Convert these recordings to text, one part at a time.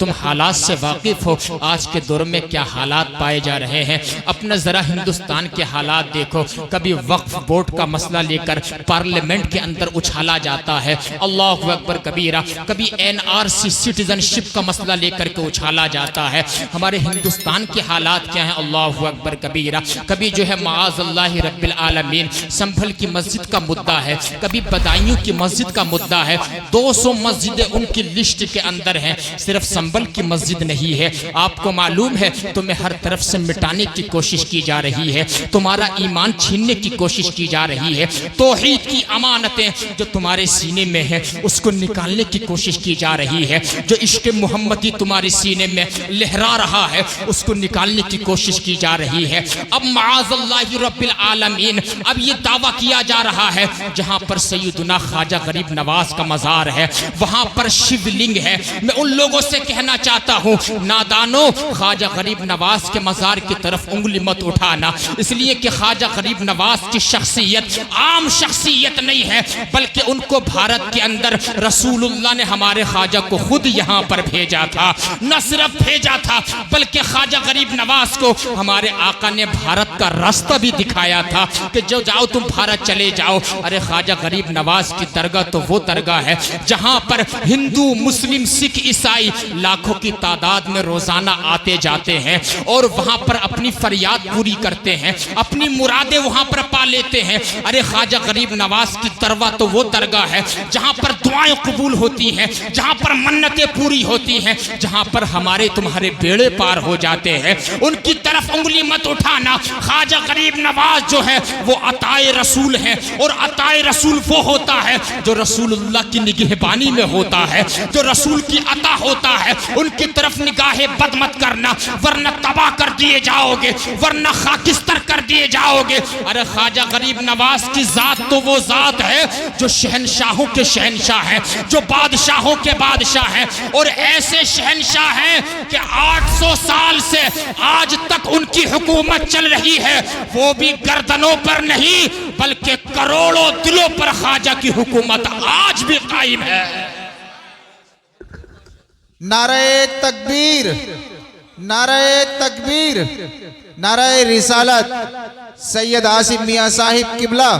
تم حالات سے واقف ہو، آج کے دور میں کیا حالات پائے جا رہے ہیں۔ اپنا ذرا ہندوستان کے حالات دیکھو، کبھی وقف بورڈ کا مسئلہ لے کر پارلیمنٹ کے اندر اچھالا جاتا ہے، اللہ اکبر کبیرہ، کبھی NRC سٹیزن شپ کا مسئلہ لے کر کے اچھالا جاتا ہے۔ ہمارے ہندوستان کے حالات کیا ہیں، اللہ اکبر کبیرہ، کبھی جو ہے معاذ اللہ رب العالمین سنبھل کی مسجد کا مدعا ہے، کبھی بدایوں کی مسجد کا مدعا ہے، 200 مسجدیں ان کی لسٹ کے اندر ہیں، صرف سنبھل کی مسجد نہیں ہے۔ آپ کو معلوم ہے تمہیں ہر طرف سے مٹانے کی کوشش کی جا رہی ہے، تمہارا ایمان چھیننے کی کوشش کی جا رہی ہے، توحید کی امانتیں جو تمہارے سینے میں ہے اس کو نکالنے کی کوشش کی جا رہی ہے، جو عشق محمدی تمہارے سینے میں لہرا رہا ہے اس کو نکالنے کی کوشش کی جا رہی ہے۔ اب معاذ اللہ رب العالمین اب یہ دعویٰ کیا جا رہا ہے جہاں پر سیدنا خواجہ غریب نواز کا مزار ہے وہاں پر شیو لنگ ہے۔ میں ان لوگوں سے کہنا چاہتا ہوں، نادانو، خواجہ غریب نواز کے مزار کی طرف انگلی مت اٹھانا، اس لیے کہ خواجہ غریب نواز کی شخصیت عام شخصیت نہیں ہے، بلکہ ان کو بھارت کے اندر رسول اللہ نے ہمارے خواجہ کو خود یہاں پر بھیجا تھا، نہ صرف بھیجا تھا بلکہ خواجہ غریب نواز کو ہمارے آقا نے بھارت کا راستہ بھی دکھایا تھا کہ جو جاؤ تم بھارت چلے جاؤ۔ ارے خواجہ غریب نواز کی درگاہ تو وہ درگاہ ہے جہاں پر ہندو، مسلم، سکھ، عیسائی لاکھوں کی تعداد میں روزانہ آتے جاتے ہیں اور وہاں پر اپنی فریاد پوری کرتے ہیں، اپنی مرادیں وہاں پر پا لیتے ہیں۔ ارے خواجہ غریب نواز کی درگاہ تو وہ درگاہ ہے جہاں پر دعائیں قبول ہوتی ہیں، جہاں پر منتیں پوری ہوتی ہیں، جہاں پر ہمارے تمہارے بیڑے پار ہو جاتے ہیں۔ ان کی طرف انگلی مت اٹھانا۔ خواجہ غریب نواز جو ہے وہ عطائے رسول ہے، اور عطائے رسول وہ ہوتا ہے جو رسول اللہ کی نگہبانی میں ہوتا ہے، جو رسول کی عطا ہوتا ہے۔ ان کی طرف نگاہ بد مت کرنا ورنہ تباہ کر دیے جاؤ گے، ورنہ خاکستر کر دیے جاؤ گے۔ ارے خواجہ غریب نواز کی ذات تو وہ ذات ہے جو شہنشاہوں کے شہنشاہ ہے، جو بادشاہوں کے بادشاہ ہے، اور ایسے شہنشاہ ہیں کہ 800 سال سے آج تک ان کی حکومت چل رہی ہے، وہ بھی گردنوں پر نہیں بلکہ کروڑوں دلوں پر خواجہ کی حکومت آج بھی قائم ہے۔ نعرہ تکبیر، نعرہ تکبیر، نعرہ رسالت، سید عاصم میاں صاحب قبلہ۔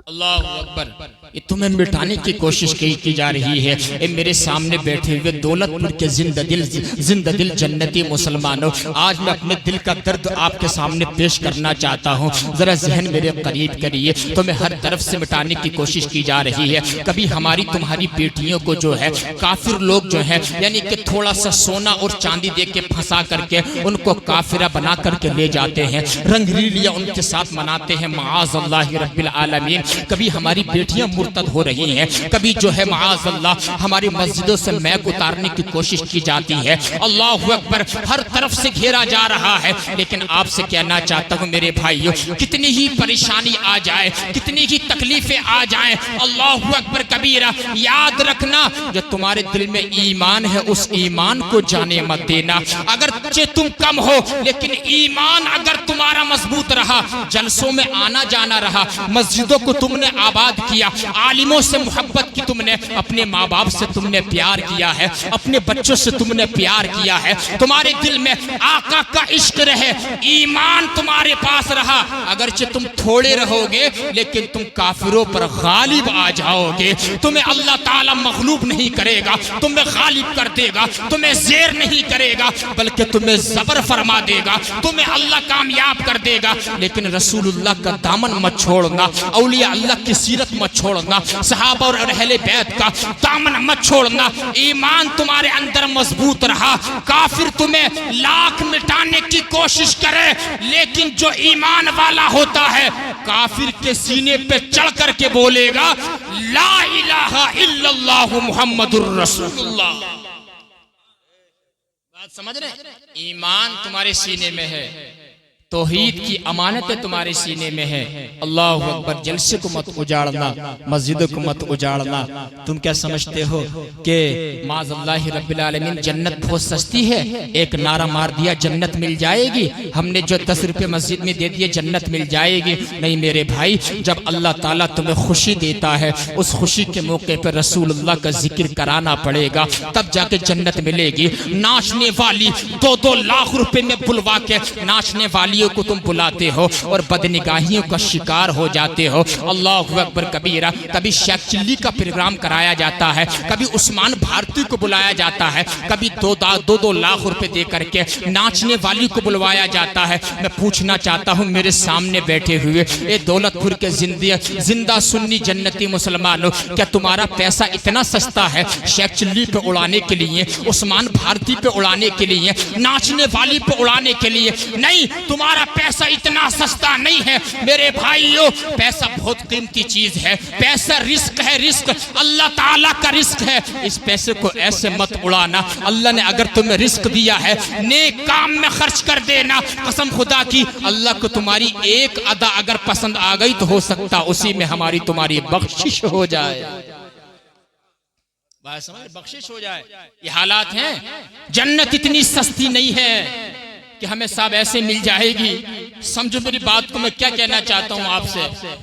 اللہ اکبر۔ یہ تمہیں مٹانے کی کوشش کی جا رہی ہے۔ اے میرے سامنے بیٹھے ہوئے دولت پور کے زندہ دل جنتی مسلمانوں، آج میں اپنے دل کا درد آپ کے سامنے پیش کرنا چاہتا ہوں، ذرا ذہن میرے قریب کریے۔ تمہیں ہر طرف سے مٹانے کی کوشش کی جا رہی ہے۔ کبھی ہماری تمہاری بیٹیوں کو جو ہے کافر لوگ جو ہے یعنی کہ تھوڑا سا سونا اور چاندی دے کے پھنسا کر کے ان کو کافرہ بنا کر کے لے جاتے ہیں، رنگ ریلیاں ان کے ساتھ مناتے ہیں، معاذ اللہ رب العالمین۔ کبھی ہماری بیٹیاں مرتد ہو رہی ہیں، کبھی جو ہے معاذ اللہ ہماری مسجدوں سے میک اتارنے کی کوشش کی جاتی ہے۔ اللہ اکبر، ہر طرف سے گھیرا جا رہا ہے۔ لیکن آپ سے کہنا چاہتا ہوں میرے بھائیوں، کتنی ہی پریشانی آ جائے، کتنی ہی تکلیفیں آ جائیں، اللہ اکبر کبیرہ، یاد رکھنا جو تمہارے دل میں ایمان ہے اس ایمان کو جانے مت دینا۔ اگرچہ تم کم ہو لیکن ایمان اگر تمہارا مضبوط رہا، جلسوں میں آنا جانا رہا، مسجدوں کو تم نے آباد کیا، عالموں سے محبت کی تم نے، اپنے ماں باپ سے تم نے پیار کیا ہے، اپنے بچوں سے تم نے پیار کیا ہے، تمہارے دل میں آقا کا عشق رہے، ایمان تمہارے پاس رہا، اگرچہ تم تھوڑے رہو گے لیکن تم کافروں پر غالب آ جاؤ گے۔ تمہیں اللہ تعالیٰ مغلوب نہیں کرے گا، تمہیں غالب کر دے گا، تمہیں زیر نہیں کرے گا بلکہ تمہیں زبر فرما دے گا، تمہیں اللہ کامیاب کر دے گا۔ لیکن رسول اللہ کا دامن مت چھوڑنا، اولیاء اللہ کی سیرت مت چھوڑنا، صحابہ اور اہل بیت کا دامن مت چھوڑنا۔ ایمان تمہارے اندر مضبوط رہا، کافر تمہیں لاکھ مٹانے کی کوشش کرے لیکن جو ایمان والا ہوتا ہے کافر کے سینے پہ چڑھ کر کے بولے گا لا الہ الا اللہ محمد الرسول اللہ۔ بات سمجھ رہے ہیں؟ ایمان تمہارے سینے میں ہے، توحید کی امانت تمہارے سینے میں ہے۔ اللہ اکبر۔ جلسے کو مت اجاڑنا، مسجد کو مت اجاڑنا۔ تم کیا سمجھتے ہو کہ معاذ اللہ رب العالمین جنت بہت سستی ہے؟ ایک نعرہ مار دیا جنت مل جائے گی، ہم نے جو 10 روپے مسجد میں دے دیے جنت مل جائے گی؟ نہیں میرے بھائی، جب اللہ تعالیٰ تمہیں خوشی دیتا ہے اس خوشی کے موقع پر رسول اللہ کا ذکر کرانا پڑے گا، تب جا کے جنت ملے گی۔ ناچنے والی 2-2 لاکھ روپے میں بلوا کے ناچنے والی کو تم بلاتے ہو اور بدنگاہیوں کا شکار ہو جاتے ہو۔ اللہ اکبر کبیرہ۔ کبھی شیخ چلی کا پروگرام کرایا جاتا ہے، کبھی عثمان بھارتی کو بلایا جاتا ہے، کبھی 2-2 لاکھ روپے دے کر کے ناچنے والی کو بلوایا جاتا ہے۔ میں پوچھنا چاہتا ہوں میرے سامنے بیٹھے ہوئے اے دولت پور کے زندہ سنی جنتی مسلمانوں، کیا تمہارا پیسہ اتنا سستا ہے شیخ چلی پہ اڑانے کے لیے، عثمان بھارتی پہ اڑانے کے لیے، ناچنے والی پہ اڑانے کے لیے؟ نہیں، تمہارا پیسہ اتنا سستا نہیں ہے میرے بھائیوں۔ پیسہ بہت قیمتی چیز ہے، پیسہ رزق ہے، رزق اللہ تعالیٰ کا رزق ہے۔ اس پیسے کو ایسے مت اڑانا۔ اللہ نے اگر تمہیں رزق دیا ہے نیک کام میں خرچ کر دینا۔ قسم خدا کی، اللہ کو تمہاری ایک ادا اگر پسند آ گئی تو ہو سکتا اسی میں ہماری تمہاری بخشش ہو جائے، بخشش ہو جائے۔ یہ حالات ہیں۔ جنت اتنی سستی نہیں ہے کہ ہمیں سب ایسے مل جائے گی۔ سمجھو میری بات کو، میں کیا کہنا چاہتا ہوں آپ سے؟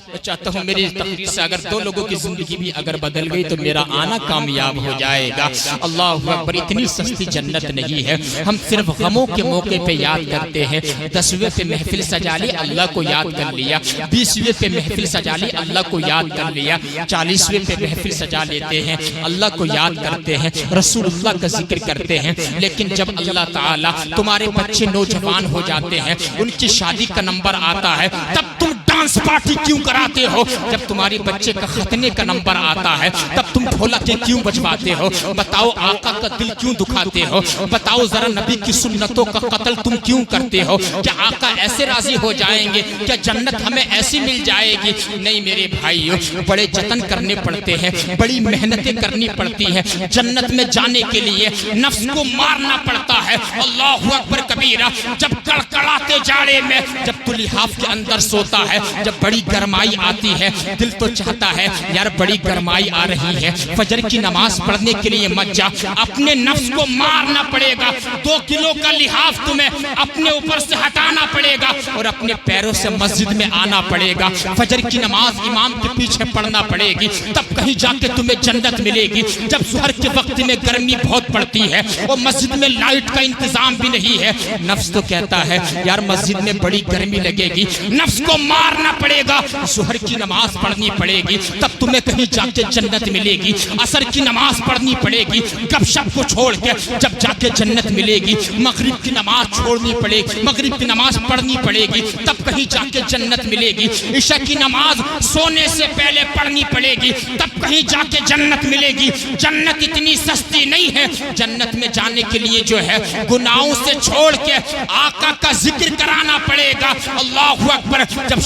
میں چاہتا ہوں میری تقریر سے اگر 2 لوگوں کی زندگی بھی اگر بدل گئی تو میرا آنا کامیاب ہو جائے گا۔ اللہ اکبر۔ اتنی سستی جنت نہیں ہے۔ ہم صرف غموں کے موقع پہ یاد کرتے ہیں۔ 10ویں پہ محفل سجا لی، اللہ کو یاد کر لیا۔ 20ویں پہ محفل سجا لی، اللہ کو یاد کر لیا۔ 40ویں پہ محفل سجا لیتے ہیں، اللہ کو یاد کرتے ہیں، رسول اللہ کا ذکر کرتے ہیں۔ لیکن جب اللہ تعالیٰ تمہارے بچے نوجوان ہو جاتے ہیں، ان کی شادی کا نمبر آتا ہے، تب تم ڈانس پارٹی کیوں کراتے ہو؟ جب تمہاری بچے کا ختنے کا نمبر آتا ہے تب تم ڈھولکیں کیوں بجواتے ہو؟ بتاؤ آقا کا دل کیوں دکھاتے ہو؟ بتاؤ ذرا نبی کی سنتوں کا قتل تم کیوں کرتے ہو؟ کیا آقا ایسے راضی ہو جائیں گے؟ کیا جنت ہمیں ایسی مل جائے گی؟ نہیں میرے بھائیو، بڑے جتن کرنے پڑتے ہیں، بڑی محنتیں کرنی پڑتی ہیں۔ جنت میں جانے کے لیے نفس کو مارنا پڑتا ہے۔ اللہ اکبر کبیرہ۔ جب کڑکڑاتے جاڑے میں جب تو لحاف کے اندر سوتا ہے، جب بڑی گرمائی آتی ہے، دل تو چاہتا ہے یار بڑی گرمائی آ رہی ہے، فجر کی نماز پڑھنے کے لیے مت جا، اپنے نفس کو مارنا پڑے گا۔ 2 کلو کا لحاف تمہیں اپنے اوپر سے ہٹانا پڑے گا اور اپنے پیروں سے مسجد میں آنا پڑے گا۔ فجر کی نماز امام کے پیچھے پڑھنا پڑے گی، تب کہیں جا کے تمہیں جنت ملے گی۔ جب ظہر کے وقت میں گرمی بہت پڑتی ہے اور مسجد میں لائٹ کا انتظام بھی نہیں ہے، نفس تو کہتا ہے یار مسجد میں بڑی گرمی لگے گی، نفس کو مارنا پڑے گا، ظہر کی نماز پڑھنی پڑے گی، تب تمہیں کہیں جا کے جنت ملے گی۔ عصر کی نماز پڑھنی پڑے گی، گپ شپ کو چھوڑ کے جب جا کے جنت ملے گی۔ مغرب کی نماز چھوڑنی پڑے گی، مغرب کی نماز پڑھنی پڑے گی، تب کہیں جا کے جنت ملے گی۔ عشاء کی نماز سونے سے پہلے پڑھنی پڑے گی، تب کہیں جا کے جنت ملے گی۔ جنت اتنی سستی نہیں ہے۔ جنت میں جانے کے لیے جو ہے گناہوں سے چھوڑ کے آقا کا ذکر کرانا پڑے گا۔ اللہ اکبر۔ جب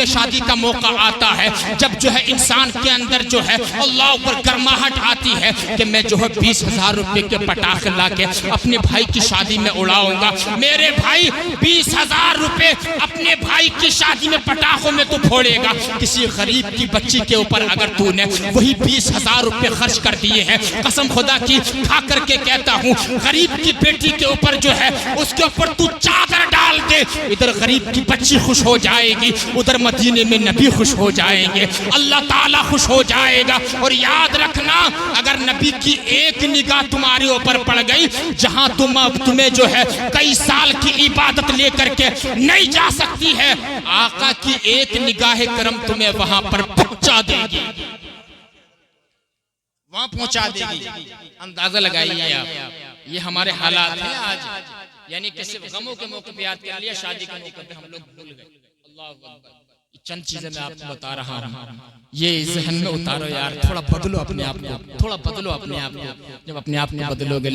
شادی کا موقع آتا ہے، جب جو ہے انسان کے اندر جو ہے اللہ اکبر گرماہٹ آتی ہے کہ میں جو ہے 20,000 روپے کے پٹاخے لا کے اپنے بھائی کی شادی میں اڑاؤں گا۔ میرے بھائی 20,000 روپے اپنے بھائی کی شادی میں پٹاخوں میں تو پھوڑے گا، کسی غریب کی بچی کے اوپر اگر تو نے وہی 20,000 روپے خرچ کر دیے ہیں، قسم خدا کی کھا کر کے کہتا ہوں، غریب کی بیٹی کے اوپر جو ہے اس کے اوپر تو چادر ڈال دے، ادھر غریب کی بچی خوش ہو جائے گی، ادھر مدینے میں نبی خوش ہو جائیں گے، اللہ تعالیٰ خوش ہو جائے گا۔ اور یاد رکھنا، اگر نبی کی ایک نگاہ تمہارے اوپر پڑ گئی، جہاں تمہیں جو ہے کئی سال کی عبادت لے کر کے نہیں جا سکتی ہے، آقا کی ایک نگاہ کرم تمہیں وہاں پر پہنچا دے گی، وہاں پہنچا دے گی۔ اندازہ لگائیے آپ، یہ ہمارے حالات ہیں آج، یعنی کہ صرف غموں کے موقع پہ یاد کر لیا، شادی کے موقع پہ ہم لوگ بھول گئے۔ اللہ اکبر۔ چند چیزیں میں آپ کو بتا رہا ہوں۔ یہ ذہن میں اتارو یار، تھوڑا بدلو اپنے آپ کو، تھوڑا بدلو اپنے آپ کو. جب اپنے آپ کو بدلو گے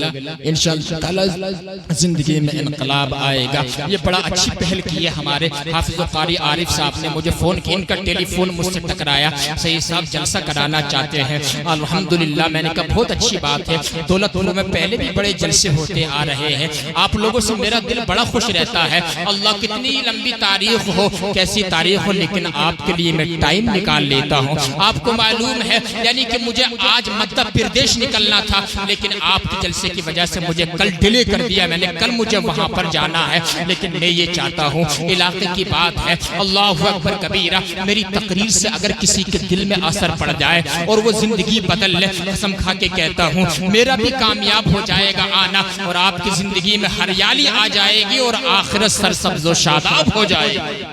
انشاءاللہ تعالی زندگی میں انقلاب آئے گا. یہ بڑا اچھی پہل کی ہے ہمارے حافظ و قاری عارف صاحب نے. مجھے فون کی، ان کا ٹیلی فون مجھ سے ٹکرایا، سید صاحب جلسہ کرانا چاہتے ہیں. الحمدللہ میں نے کہا بہت اچھی بات ہے. دولت پور میں پہلے بھی بڑے جلسے ہوتے آ رہے ہیں. آپ لوگوں سے میرا دل بڑا خوش رہتا ہے. اللہ کتنی لمبی تاریخ ہو، کیسی تاریخ ہو، لیکن آپ کے لیے میں ٹائم نکال لیتا ہوں. آپ کو معلوم ہے یعنی کہ مجھے آج مدھیہ پردیش نکلنا تھا، لیکن آپ کے جلسے کی وجہ سے مجھے کل ڈیلے کر دیا. میں نے کل مجھے وہاں پر جانا ہے، لیکن میں یہ چاہتا ہوں علاقے کی بات ہے. اللہ اکبر کبیرہ، میری تقریر سے اگر کسی کے دل میں اثر پڑ جائے اور وہ زندگی بدل لے، قسم کھا کے کہتا ہوں میرا بھی کامیاب ہو جائے گا آنا، اور آپ کی زندگی میں ہریالی آ جائے گی اور آخرت سرسبز و شاداب ہو جائے گی.